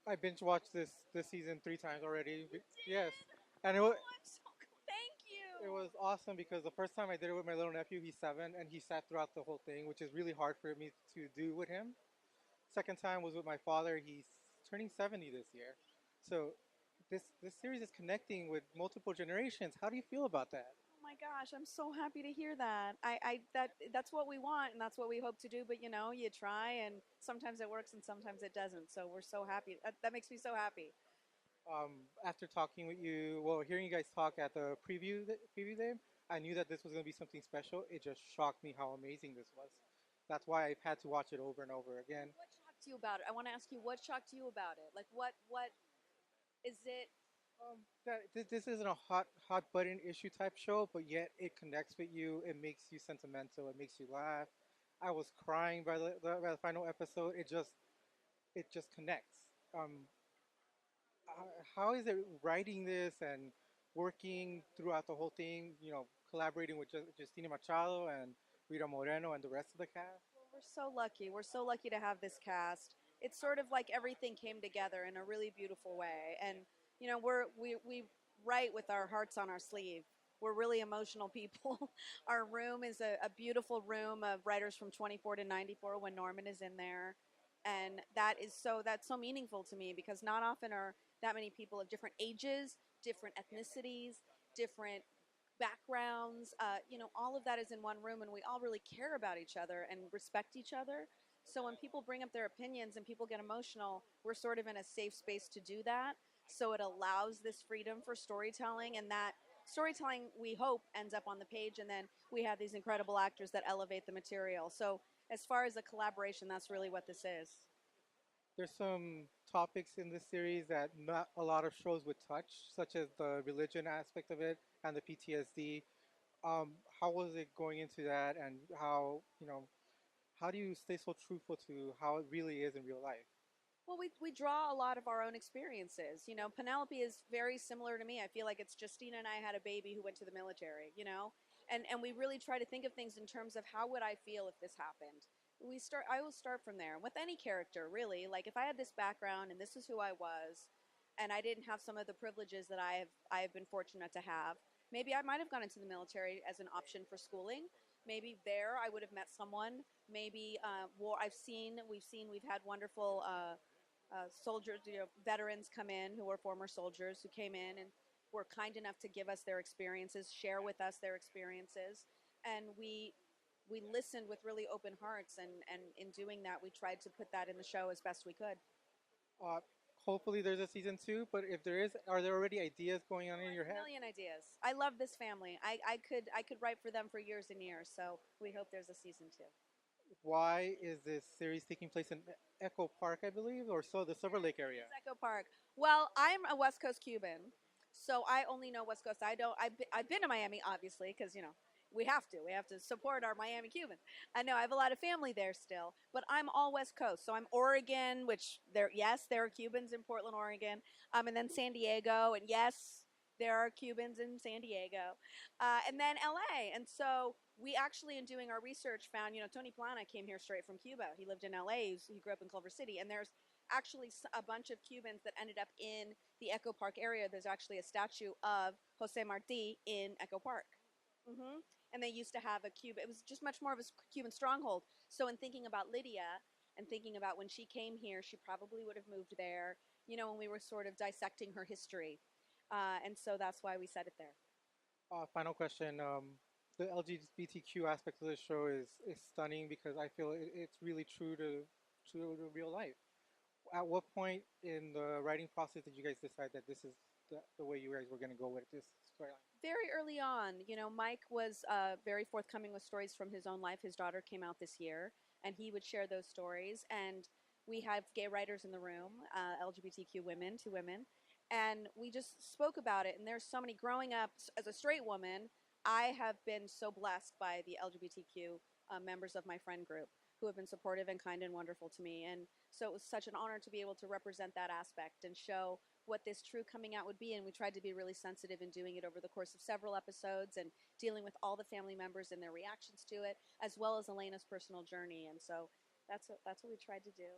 I binge watched this season 3 times already. You Yes, did? and Oh, I'm so thank it you. was awesome because the first time I did it with my little nephew, he's 7, and he sat throughout the whole thing, which is really hard for me to do with him. Second time was with my father. He's turning 70 this year, so this series is connecting with multiple generations. How do you feel about that? Oh my gosh, I'm so happy to hear that. That's what we want and that's what we hope to do, but you try and sometimes it works and sometimes it doesn't. So we're so happy. That makes me so happy. After talking with you, well, hearing you guys talk at the preview day, I knew that this was going to be something special. It just shocked me how amazing this was. That's why I've had to watch it over and over again. What shocked you about it? I want to ask you what shocked you about it? Like what is it? That this isn't a hot button issue type show, but yet it connects with you. It makes you sentimental. It makes you laugh. I was crying by the final episode. It just connects. How is it writing this and working throughout the whole thing? Collaborating with Justina Machado and Rita Moreno and the rest of the cast. Well, we're so lucky. We're so lucky to have this cast. It's sort of like everything came together in a really beautiful way. And we write with our hearts on our sleeve. We're really emotional people. Our room is a beautiful room of writers from 24 to 94 when Norman is in there. And that's so meaningful to me because not often are that many people of different ages, different ethnicities, different backgrounds. All of that is in one room, and we all really care about each other and respect each other. So when people bring up their opinions and people get emotional, we're sort of in a safe space to do that. So it allows this freedom for storytelling, and that storytelling, we hope, ends up on the page, and then we have these incredible actors that elevate the material. So as far as a collaboration, that's really what this is. There's some topics in this series that not a lot of shows would touch, such as the religion aspect of it and the PTSD. How was it going into that, and how do you stay so truthful to how it really is in real life? Well, we draw a lot of our own experiences. Penelope is very similar to me. I feel like it's Justina and I had a baby who went to the military. And we really try to think of things in terms of how would I feel if this happened. I will start from there with any character, really. Like if I had this background and this is who I was, and I didn't have some of the privileges that I have been fortunate to have, maybe I might have gone into the military as an option for schooling. Maybe there I would have met someone. Maybe war. We've had wonderful soldiers, veterans come in who were former soldiers who came in and were kind enough to give us their experiences, share with us their experiences, and we listened with really open hearts, and in doing that, we tried to put that in the show as best we could. Uh, Hopefully, there's a season 2, but if there is, are there already ideas going on Oh, in I your have a head? million ideas. I love this family. I could write for them for years and years. So we hope there's a season 2. Why is this series taking place in Echo Park, I believe, or so the Silver Lake It area? is Echo Park. Well, I'm a West Coast Cuban, so I only know West Coast. I don't. I've been to Miami, obviously, because we have to. We have to support our Miami Cubans. I know I have a lot of family there still, but I'm all West Coast. So I'm Oregon, which there are Cubans in Portland, Oregon, and then San Diego, and yes, there are Cubans in San Diego, and then LA. And so we actually, in doing our research, found Tony Plana came here straight from Cuba. He lived in LA. He grew up in Culver City, and there's actually a bunch of Cubans that ended up in the Echo Park area. There's actually a statue of Jose Marti in Echo Park. And they used to have a Cuban. It was just much more of a Cuban stronghold. So in thinking about Lydia and thinking about when she came here, she probably would have moved there. When we were sort of dissecting her history, and so that's why we set it there. Final question. The LGBTQ aspect of the show is stunning because I feel it's really true to real life. At what point in the writing process did you guys decide that this is the way you guys were going to go with this storyline? Very early on, Mike was very forthcoming with stories from his own life. His daughter came out this year, and he would share those stories. And we have gay writers in the room, LGBTQ women, two women, and we just spoke about it. And there's so many. Growing up as a straight woman, I have been so blessed by the LGBTQ members of my friend group who have been supportive and kind and wonderful to me. And so it was such an honor to be able to represent that aspect and show what this true coming out would be. And we tried to be really sensitive in doing it over the course of several episodes and dealing with all the family members and their reactions to it, as well as Elena's personal journey. And so that's what we tried to do.